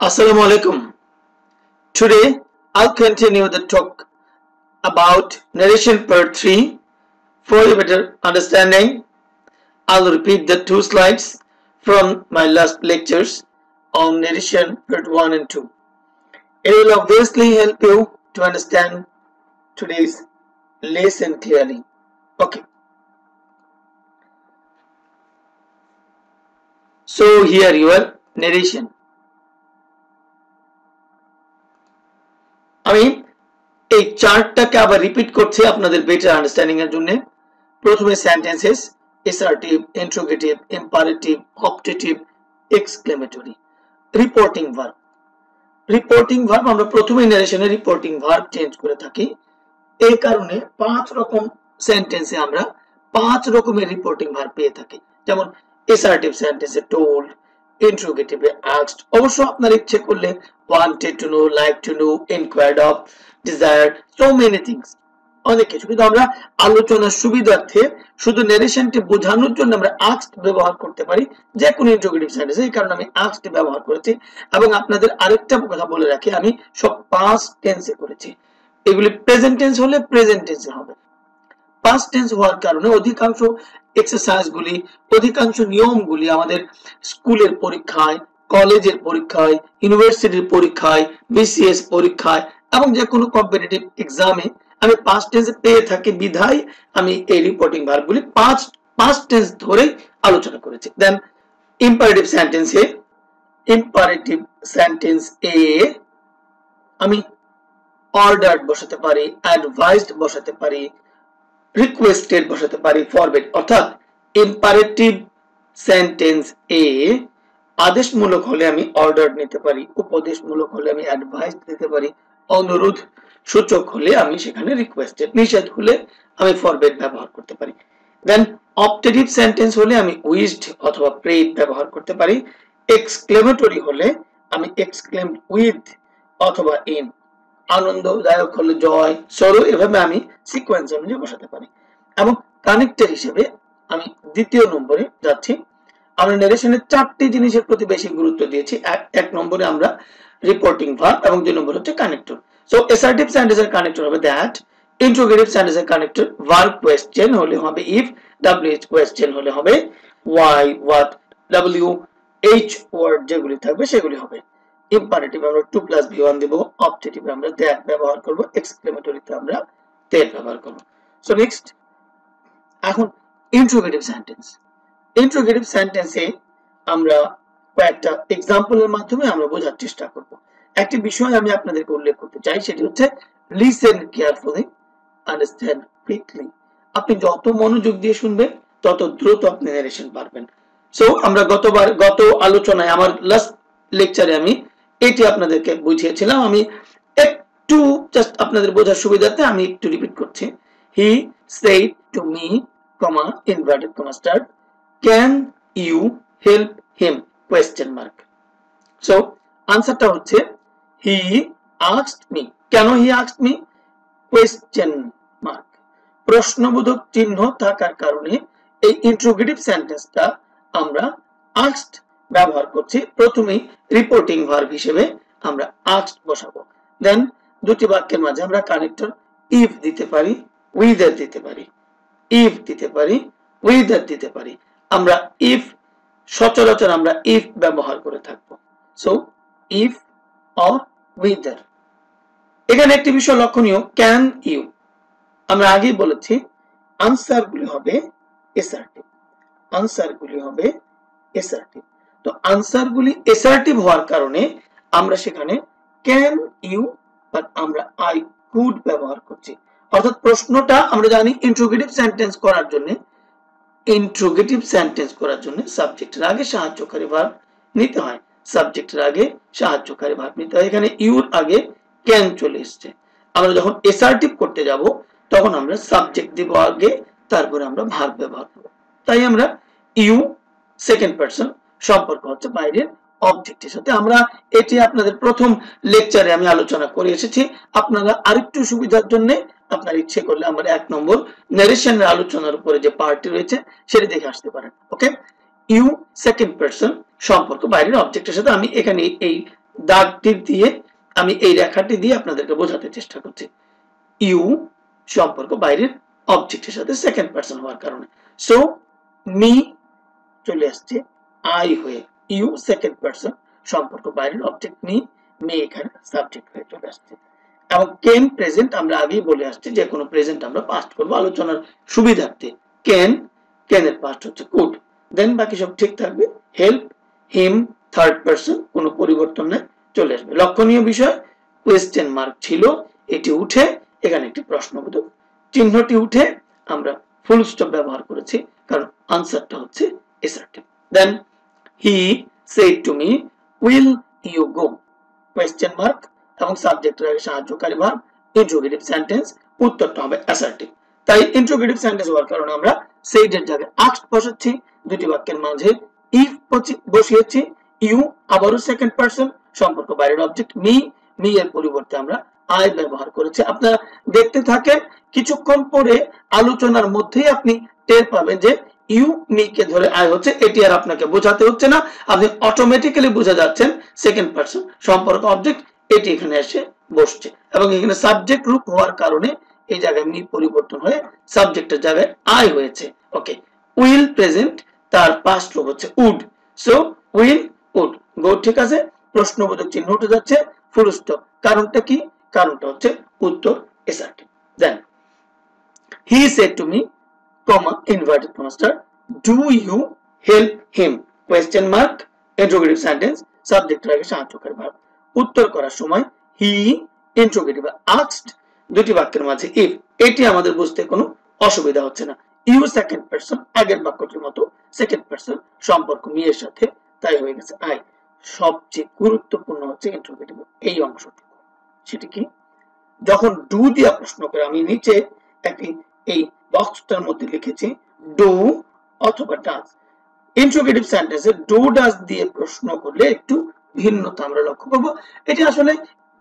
Assalamu alaikum. Today I'll continue the talk about narration part 3. For your better understanding, I'll repeat the 2 slides from my last lectures on narration part 1 and 2. It will obviously help you to understand today's lesson clearly. Okay. So here your narration. আমি এই চার্টটাকে আবার repeat করছি আপনাদের better understanding এর জন্য। প্রথমে sentences, assertive, interrogative, imperative, optative, exclamatory, reporting verb. Reporting verb আমরা প্রথমে নারেশনে রিপোর্টিং ভার্ব চেঞ্জ করে থাকি। এই কারণে 5 রকম সেন্টেন্সে আমরা 5 রকমের রিপোর্টিং ভার্ব পেয়ে থাকি। যেমন অ্যাসার্টিভ সেন্টেন্সে টোল্ড, ইন্টারোগেটিভে আস্কড, অবশ্য আপনার ইচ্ছে করলে wanted to know, like to know, inquired of, desired, so many things, অনেক কিছু। কিন্তু আমরা আলোচনার সুবিধার্থে শুধু নারেশনটি বোঝানোর জন্য আমরা asked ব্যবহার করতে পারি যে কোনো ইন্টারোগেটিভ সেন্টেন্সে। এই কারণে আমি asked ব্যবহার করেছি। এবং আপনাদের আরেকটা কথা বলে রাখি, আমি সব past টেন্সে করেছি। এগুলি প্রেজেন্ট টেন্স হলে প্রেজেন্ট টেন্সে হবে। পাস্ট টেন্স হওয়ার কারণে অধিকাংশ এক্সারসাইজগুলি, অধিকাংশ নিয়মগুলি আমাদের স্কুলের পরীক্ষায়, কলেজের পরীক্ষায়, ইউনিভার্সিটির পরীক্ষায়, বিসিএস পরীক্ষায় এবং যে কোনো কম্পিটিটিভ এক্সামে আমি পাস্ট টেন্সে পেয়ে থাকি বিধায় আমি এই রিপোর্টিং ভার্বগুলি পাস্ট টেন্স ধরে আলোচনা করেছি। দেন ইম্পারেটিভ সেন্টেন্সে, ইম্পারেটিভ সেন্টেন্স এ আমি অর্ডারড বসাতে পারি, অ্যাডভাইসড বসাতে পারি, রিকোয়েস্টেড বসাতে পারি, ফরবিড। অর্থাৎ ইম্পারেটিভ সেন্টেন্স এ আদেশমূলক হলে আমি অর্ডার নিতে পারি, উপদেশমূলক হলে আমি অ্যাডভাইস দিতে পারি, অনুরোধ সূচক হলে আমি সেখানে রিকোয়েস্টেড, নিষেধ হলে আমি ফরবিড ব্যবহার করতে পারি। দেন অপটেটিভ সেন্টেন্স হলে আমি উইশড অথবা প্রেড ব্যবহার করতে পারি। এক্সক্লেমেটরি হলে আমি এক্সক্লেমড উইথ অথবা ইন, আনন্দদায়ক হলে জয়, সরো, এভাবে আমি সিকোয়েন্স অনুযায়ী বসাতে পারি। এবং কানেক্টর হিসেবে আমি দ্বিতীয় নম্বরে যাচ্ছি। আমরা নারেশনের 4টি জিনিসের প্রতি বেশি গুরুত্ব দিয়েছি। এক নম্বরে আমরা রিপোর্টিং ভার্ব এবং 2 নম্বর হচ্ছে কানেক্টর। সো অ্যাসার্টিভ সেন্টেন্সের কানেক্টর হবে দ্যাট, ইন্টারোগেটিভ সেন্টেন্সের কানেক্টর ভার্ব কোয়েশ্চেন হলে হবে ইফ, ডব্লিউএইচ কোয়েশ্চেন হলে হবে ওয়াই, হোয়াট, ডব্লিউএইচ ওয়ার্ড যেগুলি থাকবে সেগুলি হবে। ইম্পারেটিভ আমরা 2 + v1 দেব, অপটেটিভ আমরা দ্যাট ব্যবহার করব, এক্সক্লেমেটরিতে আমরা দ্যাট ব্যবহার করব। সো নেক্সট, এখন ইন্টারোগেটিভ সেন্টেন্স। ইন্টারোগেটিভ সেন্টেন্সে আমরা কয়েকটা এক্সাম্পলের মাধ্যমে আমরা বোঝার চেষ্টা করব। একটি বিষয় আমি আপনাদেরকে উল্লেখ করতে চাই, সেটি হচ্ছে লিসেন কেয়ারফুলি, আন্ডারস্ট্যান্ড কুইকলি। আপনি যত মনোযোগ দিয়ে শুনবেন তত দ্রুত আপনি নারেশন পারবেন। সো আমরা গত আলোচনায় আমার লাস্ট লেকচারে আমি এটি আপনাদেরকে বুঝিয়েছিলাম। আমি একটু জাস্ট আপনাদের বোঝার সুবিধার্থে আমি একটু রিপিট করছি। He said to me, comma inverted comma start, can you help him, question mark. So আনসারটা হচ্ছে হি আস্কড মি। কেন he asked me? Question mark, প্রশ্নবোধক চিহ্ন থাকার কারণে এই ইন্টারোগেটিভ সেন্টেন্সটা আমরা আস্কড ব্যবহার করছি। প্রথমেই রিপোর্টিং ভার্ব হিসেবে আমরা আস্কড বসাবো। দেন দুটি বাক্যের মাঝে আমরা কানেক্টর ইফ দিতে পারি, উইদার দিতে পারি, ইফ দিতে পারি, উইদার দিতে পারি। আমরা ইফ সচরাচর আমরা ইফ ব্যবহার করে থাকবো। So if or wither. এখানে একটি বিষয় লক্ষণীয়, ক্যান ইউ, আমরা আগেই বলেছি আনসারগুলি হবে অ্যাসার্টিভ, আনসারগুলি হবে অ্যাসার্টিভ। তো আনসারগুলি অ্যাসার্টিভ হওয়ার কারণে আমরা সেখানে ক্যান ইউ বাট আমরা আই কুড ব্যবহার করছি। অর্থাৎ প্রশ্নটা আমরা জানি ইন্টারোগেটিভ সেন্টেন্স করার জন্য সাবজেক্টের আগে সাহায্যকারী ভার্ব নিতে হয়, সাবজেক্টের আগে সাহায্যকারী ভার্ব নিতে হয়। এখানে ইউর আগে ক্যান চলে এসেছে। আমরা যখন অ্যাসার্টিভ করতে যাব তখন আমরা সাবজেক্ট দিব আগে, তারপরে আমরা ভার্ব ব্যবহার করব। তাই আমরা ইউ সেকেন্ড পারসন, সম্পর্ক হচ্ছে বাইরের অবজেক্টের সাথে। আমরা এটি আপনাদের প্রথম লেকচারে আমি আলোচনা করে এসেছি। আপনারা আরেকটু সুবিধার জন্য আপনার ইচ্ছে করলে আমার 1 নম্বর নারেশনের আলোচনার উপরে যে পার্টটি রয়েছে সেটি দেখে আসতে পারেন। ওকে, ইউ সেকেন্ড পারসন, সম্পর্ক বাইরের অবজেক্টের সাথে। আমি এখানে এই দাগটি দিয়ে আমি এই রেখাটি দিয়ে আপনাদেরকে বোঝাতে চেষ্টা করছি। ইউ সম্পর্ক বাইরের অবজেক্টের সাথে সেকেন্ড পারসন হওয়ার কারণে, সো মি চলে আসছে আই হয়ে, ইউ সেকেন্ড পারসন সম্পর্ক বাইরের অবজেক্ট মি এখানে সাবজেক্ট হয়ে চলে আসছে। এবং কেন প্রেজেন্ট আমরা আগেই বলে আসছি, যে কোনো প্রেজেন্ট আমরা পাস্ট করব আলোচনার সুবিধার্থে। কেনের পাস্ট হচ্ছে কুড, দেন বাকি সব ঠিক থাকবে। হেল্প, হিম থার্ড পারসন, কোনো পরিবর্তন নাই, চলে আসবে। লক্ষণীয় বিষয় কোয়েশ্চেন মার্ক ছিল, এটি উঠে এখানে একটি প্রশ্নবোধক চিহ্নটি উঠে আমরা ফুল স্টপ ব্যবহার করেছি, কারণ আনসারটা হচ্ছে assertive। Then he said to me will you go, question mark এবং সাবজেক্টের আগে সাহায্যকারী ভার্ব, ইন্টারোগেটিভ সেন্টেন্স, উত্তরটা হবে অ্যাসার্টিভ। তাই ইন্টারোগেটিভ সেন্টেন্স হওয়ার কারণে আমরা সেড এর জায়গায় আস্কড বসাচ্ছি, দুটি বাক্যের মাঝে ইফ বসিয়েছি, ইউ আবারও সেকেন্ড পারসন সম্পর্ক বাইরের অবজেক্ট মি এর পরিবর্তে আমরা আই ব্যবহার করেছি। আপনারা দেখতে থাকেন, কিছুক্ষণ পরে আলোচনার মধ্যেই আপনি টের পাবেন যে ইউ মি কে ধরে আই হচ্ছে, এটি আর আপনাকে বোঝাতে হচ্ছে না, আপনি অটোমেটিক্যালি বুঝে যাচ্ছেন সেকেন্ড পারসন সম্পর্ক অবজেক্ট এটি এখানে এসে বসছে। এবং এখানে সাবজেক্ট রূপ হওয়ার কারণে এই জায়গায় মি পরিবর্তন হয়ে সাবজেক্টের জায়গায় আই হয়েছে। ওকে, উইল প্রেজেন্ট, তার পাস্ট রূপ হচ্ছে would, so will would go, ঠিক আছে। প্রশ্নবোধক চিহ্ন উঠে যাচ্ছে, ফুল স্টপ। কারণটা কি? কারণটা হচ্ছে উত্তর assertive। Then he said to me, comma inverted comma star, do you help him, question mark, interrogative sentence, subject এর আগে সাহায্যকারী ভার্ব। উত্তর করার সময় হি ইন্টারোগেটিভ আস্কড, দুটি বাক্যের মাঝে ইফ, এটি আমাদের বুঝতে কোনো অসুবিধা হচ্ছে না। ইউ সেকেন্ড পারসন, আগের বাক্যটির মতো সেকেন্ড পারসন সম্পর্ক মি এর সাথে, তাই হয়ে গেছে আই। সবচেয়ে গুরুত্বপূর্ণ হচ্ছে ইন্টারোগেটিভ এই অংশটুকু, সেটি কি? যখন ডু দিয়া প্রশ্ন করে, আমি নিচে একটি এই বক্সটার মধ্যে লিখেছি ডু অথবা ডাজ। ইন্টারোগেটিভ সেন্টেন্সে ডু ডাজ দিয়ে প্রশ্ন করলে একটু ভিন্নতা আমরা লক্ষ্য করব। এটি আসলে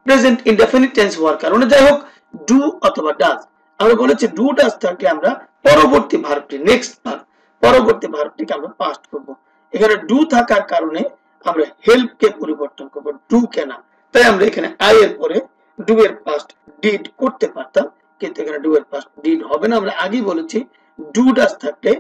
প্রেজেন্ট ইনডেফিনিট টেন্স হওয়ার কারণে, যাই হোক ডু অথবা ডাজ। আমরা বলেছি ডু ডাজ থাকলে আমরা পরবর্তী ভার্বটি, নেক্সট ভার্ব, পরবর্তী ভার্বটিকে আমরা পাস্ট করব। এখানে ডু থাকার কারণে আমরা হেল্প কে পরিবর্তন করব, ডু কে না। তাই আমরা এখানে আই এর পরে ডু এর পাস্ট ডিড করতে পারতাম, কিন্তু এখানে ডু এর পাস্ট ডিড হবে না। আমরা আগেই বলেছি ডু ডাজ থাকলে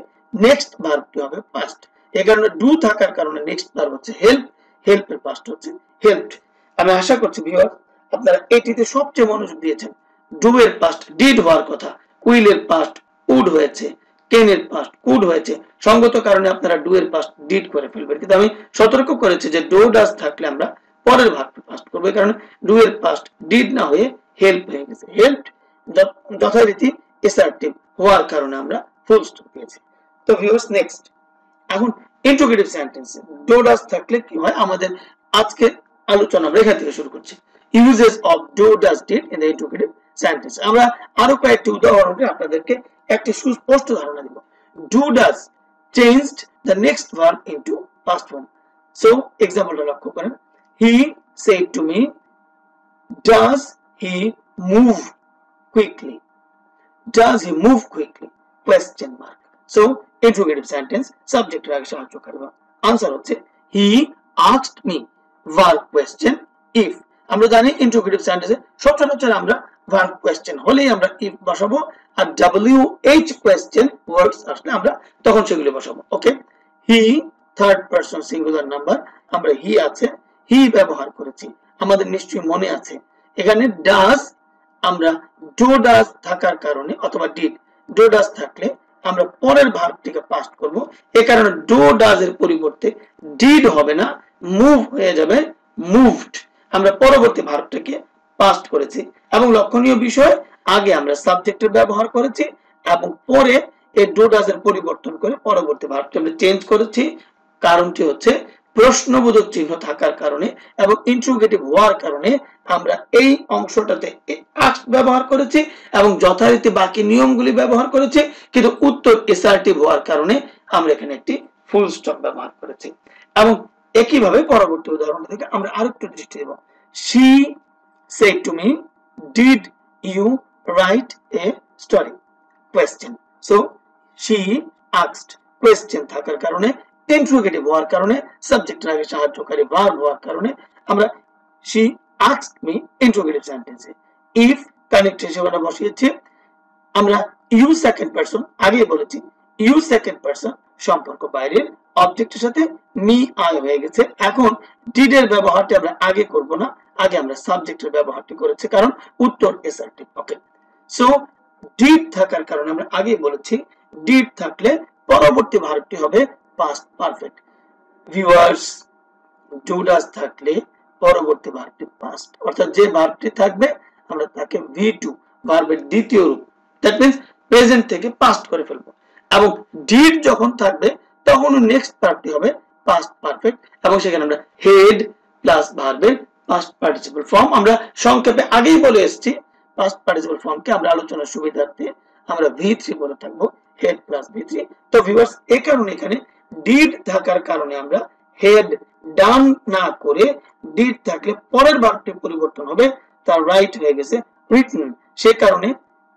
নেক্সট ভার্বটি হবে পাস্ট। এই কারণে ডু থাকার কারণে নেক্সট ভার্ব হচ্ছে হেল্প, হেল্প এর পাস্ট হচ্ছে হেল্পড। আমি আশা করছি ভিউয়ার আপনারা এটিতে সবচেয়ে মনোযোগ দিয়েছেন। ডু এর পাস্ট ডিড হওয়ার কথা, উইল এর পাস্ট উড হয়েছে, কেন এর পাস্ট কুড হয়েছে, সঙ্গত কারণে আপনারা ডু এর পাস্ট ডিড করে ফেলবেন। কিন্তু আমি সতর্ক করেছি যে ডু ডাজ থাকলে আমরা পরের ভার্বটি পাস্ট করব, এই কারণে ডু এর পাস্ট ডিড না হয়ে হেল্প হয়ে গেছে। হেল্পড যথারীতি assertive হওয়ার কারণে আমরা ফুল স্টপ দিয়েছি। তো ভিউয়ার্স নেক্সট, এখন ইন্টারোগেটিভ সেন্টেন্সে ডু ডাজ থাকলে কি হয়, আমাদের আজকে আলোচনা আমরা এখান থেকে শুরু করছি। Uses of do does did in the interrogative sentence. আমরা আরো কয়েকটি উদাহরণ দিয়ে আপনাদেরকে একটি সুস্পষ্ট ধারণা দিব। Do does changed the next verb into past form. So এক্সাম্পলটা লক্ষ্য করেন, he said to me, does he move quickly, does he move quickly, question mark. So interrogative sentence, subject এর আগে সাহায্যকারী ভার্ব। আনসার হচ্ছে he asked me, verb question if। আমরা জানি interrogative সেন্টেন্সে সচরাচর আমরা ভার্ব কোয়েশ্চেন হলেই আমরা if বসাবো, আর WH কোয়েশ্চেন ওয়ার্ডস আসলে আমরা তখন সেগুলো বসাবো। ওকে, he third person singular number, আমরা হি আছে হি ব্যবহার করেছি, আমাদের নিশ্চয়ই মনে আছে। এখানে ডাজ আমরা ডু ডাজ থাকার কারণে অথবা ডিড, ডু ডাজ থাকলে আমরা পরের ভার্বটিকে পাস্ট করব, এই কারণে ডু ডাজ এর পরিবর্তে ডিড হবে না, মুভ হয়ে যাবে মুভড। আমরা পরবর্তী ভার্বটিকে পাস্ট করেছি। এবং লক্ষণীয় বিষয়, আগে আমরা সাবজেক্টের ব্যবহার করেছি এবং পরে এই ডু ডাজ এর পরিবর্তন করে পরবর্তী ভার্বটি আমরা চেঞ্জ করেছি। কারণটি হচ্ছে প্রশ্নবোধক চিহ্ন থাকার কারণে এবং ইন্টারোগেটিভ হওয়ার কারণে আমরা এই অংশটাতে আস্কড ব্যবহার করেছি এবং যথারীতি বাকি নিয়মগুলি ব্যবহার করেছি, কিন্তু উত্তর assertive হওয়ার কারণে আমরা এখানে একটি ফুল স্টপ ব্যবহার করেছি। এবং একইভাবে পরবর্তী উদাহরণ থেকে আমরা আরেকটু দৃষ্টি দেব। she said to me, did you write a story, question. So she asked, question থাকার কারণে, ইন্টারোগেটিভ হওয়ার কারণে, সাবজেক্টের আগে সাহায্যকারী ভার্ব হওয়ার কারণে আমরা she asked me ইন্ট্রোগেটিভ সেন্টেন্সে if কানেক্ট হিসেবে আমরা বসিয়েছি আমরা ইউ সেকেন্ড পারসন আগে বলেছি ইউ সেকেন্ড পারসন সম্পর্ক বাইরের অবজেক্টের সাথে মি আই হয়ে গেছে এখন ডিড এর ব্যবহারটি আমরা আগে করব না আগে আমরা সাবজেক্টের ব্যবহারটি করেছি কারণ উত্তর অ্যাসার্টিভ ওকে সো ডিড থাকার কারণে আমরা আগে বলেছি ডিড থাকলে পরবর্তী ভার্বটি হবে past perfect viewers do does থাকলে পরবর্তী ভার্বটি পাস্ট অর্থাৎ যে ভার্বটি থাকবে আমরা তাকে V2 ভার্বের দ্বিতীয় রূপ দ্যাট মিন্স প্রেজেন্ট থেকে পাস্ট করে ফেলবো এবং ডিড যখন থাকবে তখন নেক্সট ভার্বটি হবে পাস্ট পারফেক্ট এবং সেখানে আমরা হেড প্লাস ভার্বের পাস্ট পার্টিসিপল ফর্ম আমরা সংক্ষেপে আগেই বলে এসেছি পাস্ট পার্টিসিপল ফর্মকে আমরা আলোচনার সুবিধার্থে আমরা V3 বলে থাকবো হেড প্লাস V3 তো ভিউয়ার্স এই কারণে এখানে ডিড থাকার কারণে আমরা হেড ডান না করে ডিড থাকলে পরের ভার্বটি পরিবর্তন হবে তার রাইট হয়ে গেছে রিটন সে কারণে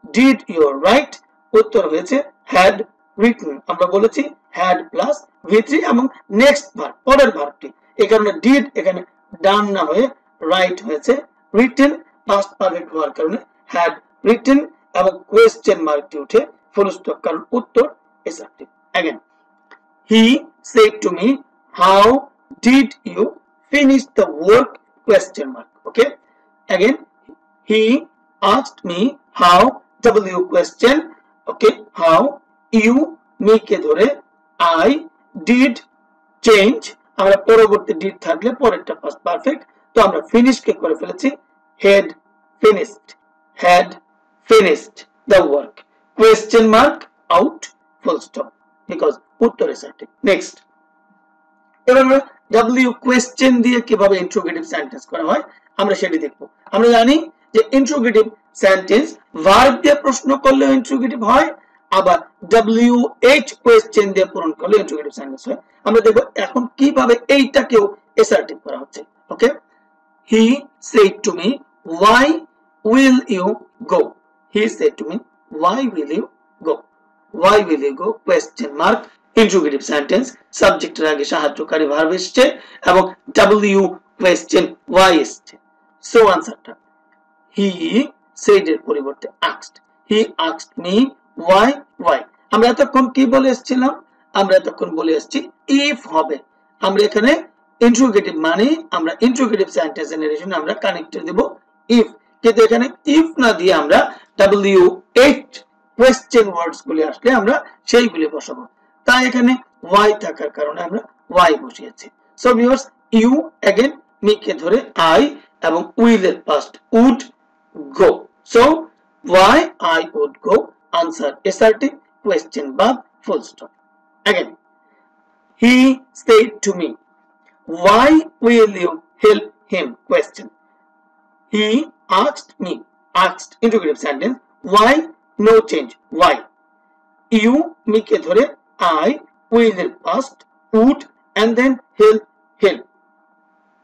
ডিড ইউর রাইট উত্তর হয়েছে হ্যাড রিটন আমরা বলেছি হ্যাড প্লাস V3 এবং নেক্সট ভার্ব পরের ভার্বটি এই কারণে ডিড এখানে ডান না হয়ে রাইট হয়েছে রিটেন পাস্ট পারফেক্ট হওয়ার কারণে হ্যাড রিটেন এবং কোয়েশ্চেন মার্কটি উঠে ফুল স্টপ কারণ উত্তর assertive again he said to me how did you finish the work question mark okay again he asked me how w question okay how you me ke dhore I did change আমরা পরবর্তী did থাকলে পরেরটা past perfect তো আমরা finish কে করে ফেলেছি had finished the work question mark out full stop because উত্তর assertive next এবার আমরা w কোয়েশ্চেন দিয়ে কিভাবে ইন্ট্রোগেটিভ সেন্টেন্স করা হয় আমরা সেটি দেখব আমরা জানি যে ইন্ট্রোগেটিভ সেন্টেন্স ভার্ব দিয়ে প্রশ্ন করলে ইন্ট্রোগেটিভ হয় আবার wh কোয়েশ্চেন দিয়ে পূরণ করলে ইন্ট্রোগেটিভ সেন্টেন্স হয় আমরা দেখব এখন কিভাবে এইটাকেও অ্যাসার্টিভ করা হচ্ছে ওকে he said to me why will you go he said to me why will you go why will you go question mark interrogative sentence সাবজেক্টের আগে সাহায্যকারী ভার্ব এসেছে এবং w কোয়েশ্চেন why এসেছে সো আনসারটা he said এর পরিবর্তে asked he asked me why আমরা এতক্ষণ কি বলে এসেছিলাম আমরা এতক্ষণ বলে এসেছি if হবে আমরা এখানে ইন্ট্রোগেটিভ মানে আমরা ইন্ট্রোগেটিভ সেন্টেন্স নারেশন আমরা কানেক্টর দেব if কিন্তু এখানে if না দিয়ে আমরা wh কোয়েশ্চেন ওয়ার্ডস গুলি আসলে আমরা সেইগুলি বসাবো তাই এখানে why থাকার কারণে আমরা why বসিয়েছি so viewers you again me কে ধরে I এবং will এর পাস্ট would go so why I would go answer assertive question verb full stop again he said to me why will you help him question he asked interrogative sentence why no change why you me ke dhore I will the past would and then help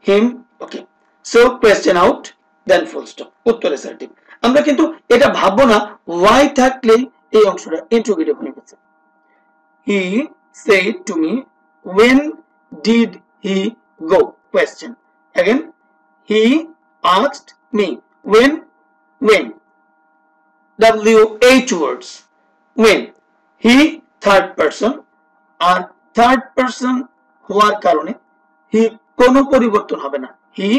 him okay so question out then full stop uttor assertive আমরা কিন্তু এটা ভাববো না why থাকলে এই অংশটা interrogative হয়ে গেছে he said to me when did he go question again he asked me when wh words when he third person আর থার্ড পারসন হওয়ার কারণে হি কোনো পরিবর্তন হবে না হি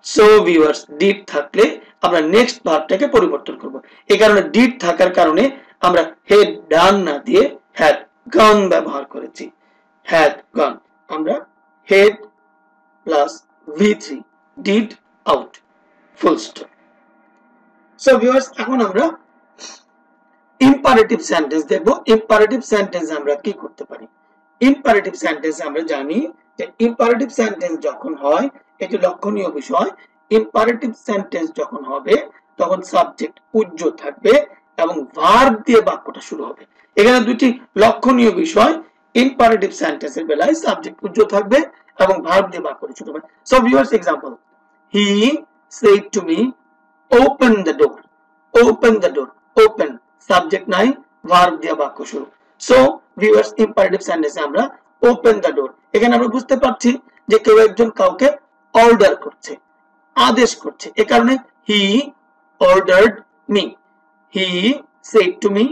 সো ভিউয়ার্স ডিড থাকলে আমরা নেক্সট ভার্বটাকে পরিবর্তন করব এই কারণে ডিড থাকার কারণে আমরা হেড ডান না দিয়ে হ্যাড গন ব্যবহার করেছি হ্যাড গন আমরা had plus v3 did out full stop so viewers এখন আমরা ইম্পারেটিভ সেন্টেন্স দেখব ইম্পারেটিভ সেন্টেন্স আমরা কি করতে পারি ইম্পারেটিভ সেন্টেন্স আমরা জানি যে ইম্পারেটিভ সেন্টেন্স যখন হয় এটি লক্ষণীয় বিষয় ইম্পারেটিভ সেন্টেন্স যখন হবে তখন সাবজেক্ট উজ্জ থাকবে এবং ভার্ব দিয়ে বাক্যটা শুরু হবে এখানে দুটি লক্ষণীয় বিষয় ইম্পারেটিভ সেন্টেন্সের বেলায় সাবজেক্ট উজ্জ থাকবে এবং ভার্ব দিয়ে বাক্যটা শুরু হবে so viewers example he said to me open the door open subject নাই ভার্ব দিয়ে বাক্য শুরু সো ভিউয়ার্স ইম্পারেটিভ সেন্টেন্সে আমরা ওপেন দ্য ডোর। এখানে আমরা বুঝতে পারছি যে কেউ একজন কাউকে অর্ডার করছে, আদেশ করছে। এ কারণে he ordered me, he said to me,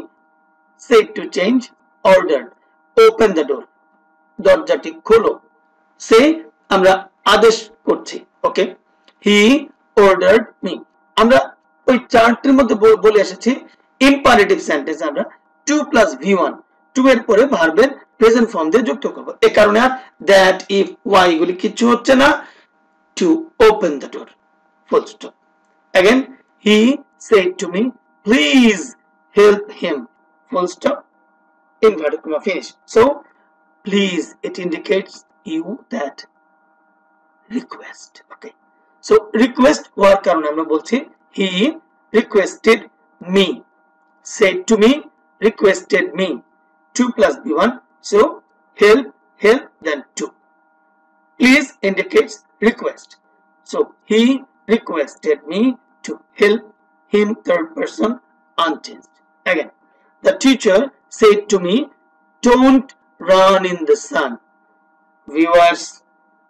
said to change, ordered. Open the door, দরজাটি খোলো। সে আমরা আদেশ করছি, ওকে। He ordered me. আমরা ওই চারটির মধ্যে বলে এসেছি ইম্পারেটিভ সেন্টেন্স আমরা টু প্লাস V1, টু এর পরে ভার্বের প্রেজেন্ট ফর্ম দিয়ে যুক্ত করব। এ কারণে আর দ্যাট, ইফ, ওয়াই এগুলি কিছু হচ্ছে না। To open the door, full stop. Again, he said to me, please help him, full stop, inverted comma, finish. So please, it indicates you that request, okay. So request হওয়ার কারণে আমরা বলছি he requested me, said to me, requested me, 2 plus B1, so help, help, then 2. Please indicates request, so he requested me to help him, third person, unchanged. Again, the teacher said to me, don't run in the sun. Viewers,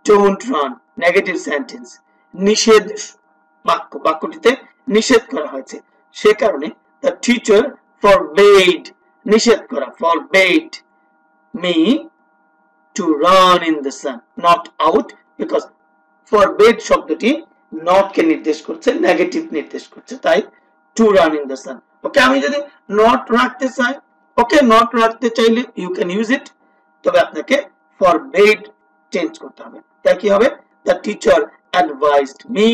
don't run, negative sentence, নিষেধ বাক্য, বাক্যটিতে নিষেধ করা হয়েছে, সে কারণে the teacher forbade, নিষেধ করা, forbade me to run in the sun, not out, because forbade শব্দটি not কে নির্দেশ করছে, নেগেটিভ নির্দেশ করছে, তাই to run in the sun। ওকে, আমি যদি not রাখতে চাই, ওকে, not রাখতে চাইলে you can use it, তবে আপনাকে forbade চেঞ্জ করতে হবে। তাই কি হবে? the teacher advised me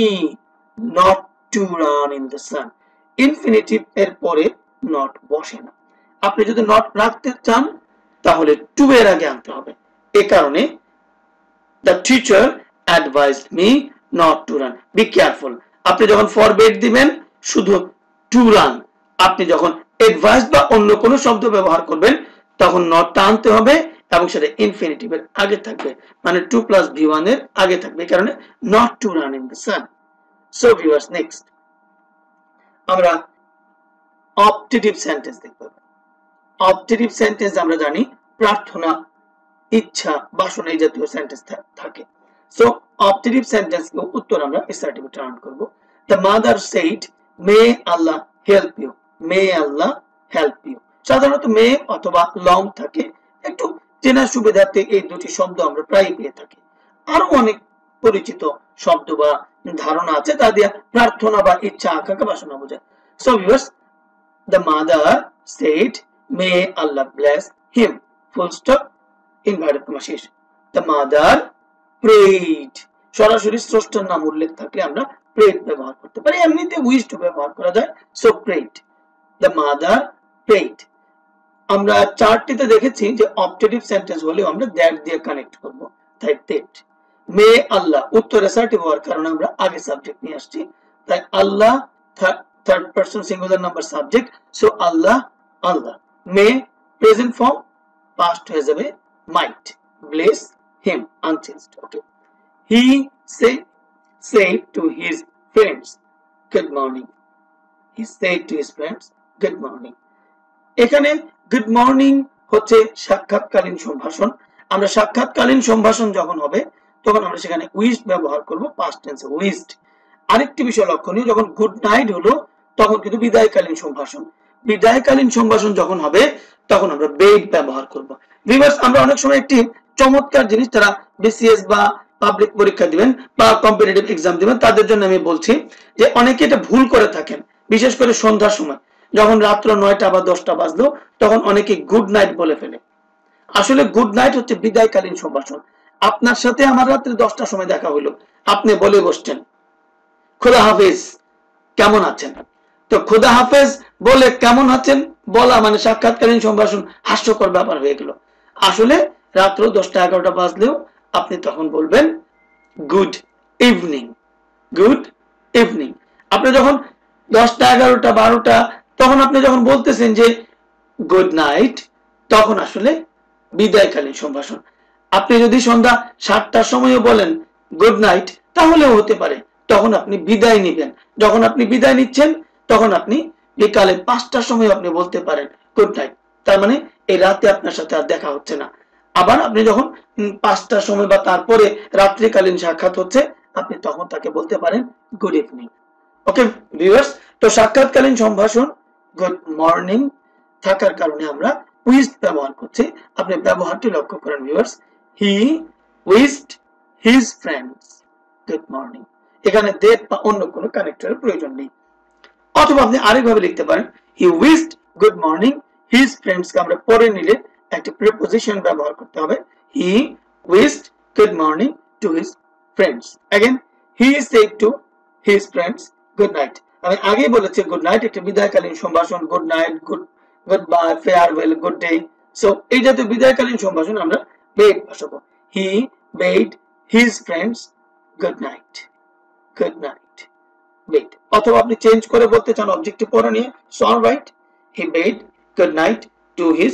not to run in the sun। Infinitive এর পরে not বসে না। আপনি যদি not রাখতে চান তাহলে to এর আগে আনতে হবে। এই কারণে the teacher advised me not to run, be careful। আপনি যখন forbade দিবেন শুধু to run, আপনি যখন advised বা অন্য কোনো শব্দ ব্যবহার করবেন তখন not টানতে হবে এবং সেটা ইনফিনিটিভ এর আগে থাকবে, মানে 2 plus V1 এর আগে থাকবে। এই কারণে not to run in the sun। So viewers, next আমরা অপটেটিভ সেন্টেন্স দেখব। অপটেটিভ সেন্টেন্স আমরা জানি প্রার্থনা, ইচ্ছা, বাসনা এই জাতীয় সেন্টেন্স থাকে। সো অপটেটিভ সেন্টেন্স কে উত্তর আমরা assertive টার্ন করব। The mother said, may Allah help you, may Allah help you। সাধারণত may অথবা long থাকে, একটু চেনা সুবিধার্থে এই দুটি শব্দ আমরা প্রায় পেয়ে থাকি। আরো অনেক পরিচিত শব্দ বা ধারণা আছে তা দিয়ে প্রার্থনা বা ইচ্ছা, আকাঙ্ক্ষা, বাসনা বোঝায়। So viewers, the mother said, may Allah bless him, full stop, inverted comma শেষ। The mother prayed, সরাসরি স্রষ্টার নাম উল্লেখ থাকলে আমরা prayed ব্যবহার করতে পারি, এমনিতে wished ব্যবহার করা যায়। So prayed, the mother prayed। আমরা চার্টটিতে দেখেছি যে অপটেটিভ সেন্টেন্স হলে আমরা দ্যাট দিয়ে কানেক্ট করব, তাই that। মে আল্লাহ উত্তর assertive হওয়ার কারণে আমরা আগে সাবজেক্ট নিয়ে আসছি, তাই আল্লাহ third person singular number subject, so আল্লাহ, আল্লাহ। মে প্রেজেন্ট ফর্ম, পাস্ট হয়ে যাবে might, bless him, unchanged, okay। He said to his friends, good morning, he said to his friends, good morning। এখানে গুড মর্নিং হচ্ছে সাক্ষাৎকালীন সম্ভাষণ। আমরা সাক্ষাৎকালীন সম্ভাষণ যখন হবে তখন আমরা সেখানে উইশড ব্যবহার করব, পাস্ট টেন্সে উইশড। আরেকটি বিষয় লক্ষণীয়, যখন গুড নাইট হলো তখন কিন্তু বিদায়কালীন সম্ভাষণ। বিদায়কালীন সম্ভাষণ যখন হবে তখন আমরা বেড ব্যবহার করব। ভিউয়ার্স, আমরা অনেক সময় একটি চমৎকার জিনিস, যারা বিসিএস বা পাবলিক পরীক্ষা দিবেন বা কম্পিটিটিভ এক্সাম দিবেন তাদের জন্য আমি বলছি যে অনেকে এটা ভুল করে থাকেন, বিশেষ করে সন্ধ্যার সময় যখন রাত্র 9টা বা 10টা বাজলো তখন অনেকে গুড নাইট বলে ফেলে। আসলে গুড নাইট হচ্ছে বিদায়কালীন সম্ভাষণ। আপনার সাথে আমার রাত্রে 10টার সময় দেখা হলো, আপনি বলে বসছেন খোদা হাফেজ, কেমন আছেন? তো খোদা হাফেজ বলে কেমন আছেন বলা মানে সাক্ষাৎকালীন সম্ভাষণ, হাস্যকর ব্যাপার হয়ে গেল। আসলে রাত্র 10টা 11টা বাজলেও আপনি তখন বলবেন গুড ইভিনিং, গুড ইভিনিং। আপনি যখন 10টা 11টা 12টা তখন আপনি যখন বলতেছেন যে গুড নাইট তখন আসলে বিদায়কালীন সম্ভাষণ। আপনি যদি সন্ধ্যা 7টার সময়ও বলেন গুড নাইট তাহলেও হতে পারে, তখন আপনি বিদায় নেবেন। যখন আপনি বিদায় নিচ্ছেন তখন আপনি বিকালে 5টার সময় আপনি বলতে পারেন গুড নাইট, তার মানে এই রাতে আপনার সাথে আর দেখা হচ্ছে না। আবার আপনি যখন 5টার সময় বা তারপরে রাত্রিকালীন সাক্ষাৎ হচ্ছে, আপনি তখন তাকে বলতে পারেন গুড ইভিনিং। ওকে ভিউয়ার্স, তো সাক্ষাৎকালীন সম্ভাষণ গুড মর্নিং থাকার কারণে আমরা উইশড ব্যবহার করছি। আপনি ব্যবহারটি লক্ষ্য করেন viewers, he wished his friends good morning. এখানে দ্যাট বা অন্য কোনো কানেক্টরের প্রয়োজন নেই। অথবা আপনি আরেকভাবে লিখতে পারেন, he wished good morning his friends কে আমরা পরে নিলে একটি প্রিপোজিশন ব্যবহার করতে হবে, he wished good morning to his friends. Again he said to his friends good night. আমি আগেই বলেছি গুড নাইট একটি বিদায়কালীন সম্ভাষণ, good night, goodbye, farewell, good day. So এই জাতীয় বিদায়কালীন সম্ভাষণ আমরা বেড বসাবো, he bade his friends good night, good night bade. অথবা আপনি চেঞ্জ করে বলতে চান অবজেক্টিভ পরে নিয়ে, সো অলরাইট, হি bed good night two his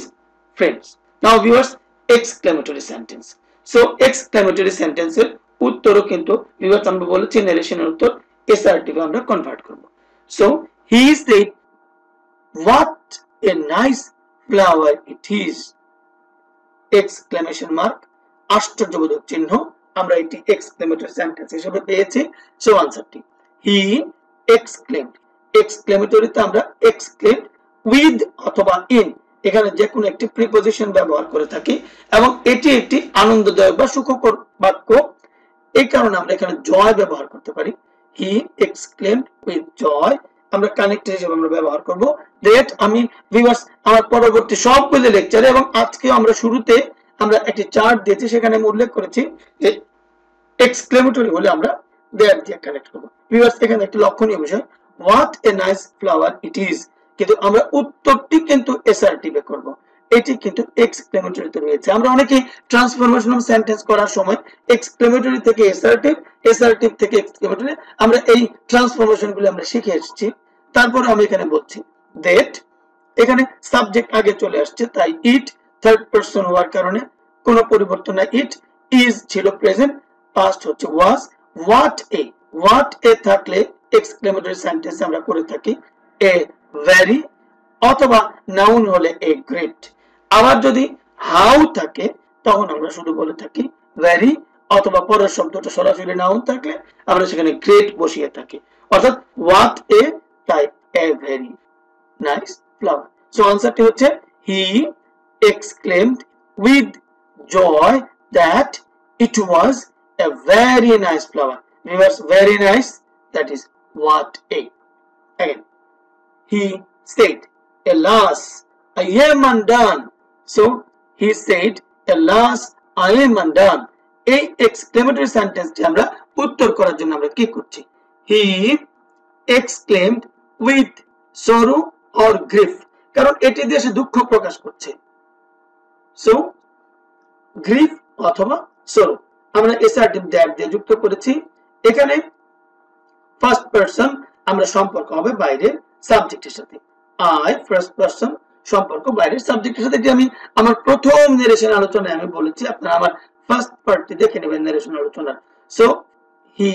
friends. নাও viewers, exclamatory sentence. So exclamatory সেন্টেন্সের উত্তরও কিন্তু ভিউয়ার্স আমরা বলেছি নারেশনের উত্তর এসআরটিভে আমরা কনভার্ট করব। So he said what a nice flower it is, exclamation mark, আশ্চর্যবোধক চিহ্ন, আমরা এটি এক্সক্লেমেটরি সেন্টেন্স হিসেবে পেয়েছি। So আনসারটি he exclaimed. এক্সক্লেমেটরিতে আমরা এক্সক্লেমড উইথ অথবা ইন, এখানে যে কোনো একটি প্রিপোজিশন ব্যবহার করে থাকি এবং এটি একটি আনন্দদায়ক বা সুখকর বাক্য, এই কারণে আমরা এখানে জয় ব্যবহার করতে পারি। হি এক্সক্লেমড উইথ জয় আমরা কানেক্টর হিসেবে আমরা ব্যবহার করব। দ্যাট আমি ভিউয়ার্স আমার পরবর্তী সবগুলো লেকচারে এবং আজকে আমরা শুরুতে আমরা একটি চার্ট দিয়েছি, সেখানে আমি উল্লেখ করেছি যে এক্সক্লেমেটরি হলে আমরা দ্যাট দিয়ে কানেক্ট করব। ভিউয়ার্স এখানে একটি লক্ষণীয় বিষয়, what a nice flower it is, কিন্তু আমরা উত্তরটি কিন্তু এসআরটিভে করব, এটি কিন্তু এক্সক্লেমেটরিতে রয়েছে। আমরা অনেকেই ট্রান্সফরমেশনাল সেন্টেন্স করার সময় এক্সক্লেমেটরি থেকে এসআরটিভ, এসআরটিভ থেকে এক্সক্লেমেটরি, আমরা এই ট্রান্সফরমেশনগুলো আমরা শিখে এসেছি। তারপর আমি এখানে বলছি দ্যাট, এখানে সাবজেক্ট আগে চলে আসছে, তাই ইট থার্ড পারসন হওয়ার কারণে কোনো পরিবর্তন নাই। ইট ইজ ছিল প্রেজেন্ট, পাস্ট হচ্ছে ওয়াজ। হোয়াট এ থাকলে এক্সক্লেমেটরি সেন্টেন্স আমরা করে থাকি এ ভেরি, অথবা নাউন হলে এ গ্রেট। আবার যদি হাউ থাকে তখন আমরা শুধু বলে থাকি ভেরি, অথবা পরের শব্দটা সরাসরি নাউন থাকলে আমরা সেখানে গ্রেট বসিয়ে থাকি, অর্থাৎ হোয়াট এ, তাই a very nice flower. So আনসারটি হচ্ছে he exclaimed with joy that it was a very nice flower. Viewers, very nice, that is what a. Again, he said, alas, I am undone. So he said, alas, I am undone. এই exclamatory সেন্টেন্সটি আমরা উত্তর করার জন্য আমরা কি করছি, he exclaimed with sorrow or grief, কারণ এটি দিয়ে সে দুঃখ প্রকাশ করছে। সো গ্রিফ অথবা sorrow আমরা এসআরটিভ দ্যাট দিয়ে যুক্ত করেছি। এখানে ফার্স্ট পারসন আমরা সম্পর্ক হবে বাইরের সাবজেক্টের সাথে, আই ফার্স্ট পারসন সম্পর্ক বাইরের সাবজেক্টের সাথে। আমি আমার প্রথম নারেশন আলোচনায় আমি বলেছি, আপনারা আমার ফার্স্ট পার্টটি দেখে নেবেন নারেশন আলোচনা। So he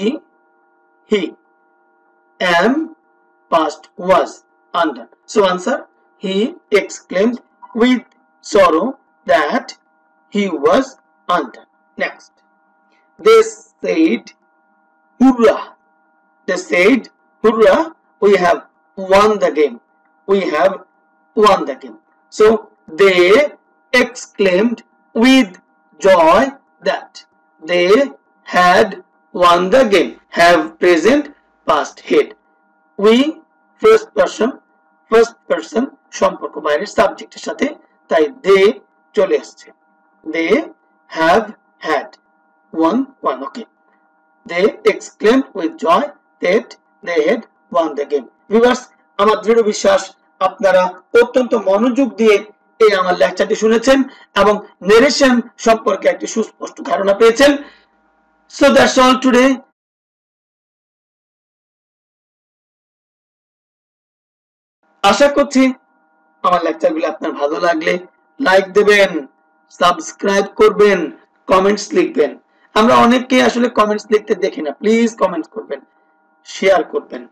am past was undone. So answer, he exclaimed with sorrow that he was undone. Next, they said hurrah. They said hurrah, we have won the game. We have won the game. So they exclaimed with joy that they had won the game. Have present past head. We first person সম্পর্ক বাইরের সাবজেক্টের সাথে, তাই they চলে আসছে। They have had won. Okay. They exclaimed with joy that they had won the game. Viewers, আমার দৃঢ় বিশ্বাস আপনারা অত্যন্ত মনোযোগ দিয়ে এই আমার লেকচারটি শুনেছেন এবং নারেশন সম্পর্কে একটি সুস্পষ্ট ধারণা পেয়েছেন। So that's all today. আশা করছি আমার লেকচারগুলো আপনার ভালো লাগলে লাইক দেবেন, সাবস্ক্রাইব করবেন, কমেন্টস লিখবেন। আমরা অনেককে আসলে কমেন্টস লিখতে দেখি না, প্লিজ কমেন্টস করবেন, শেয়ার করবেন।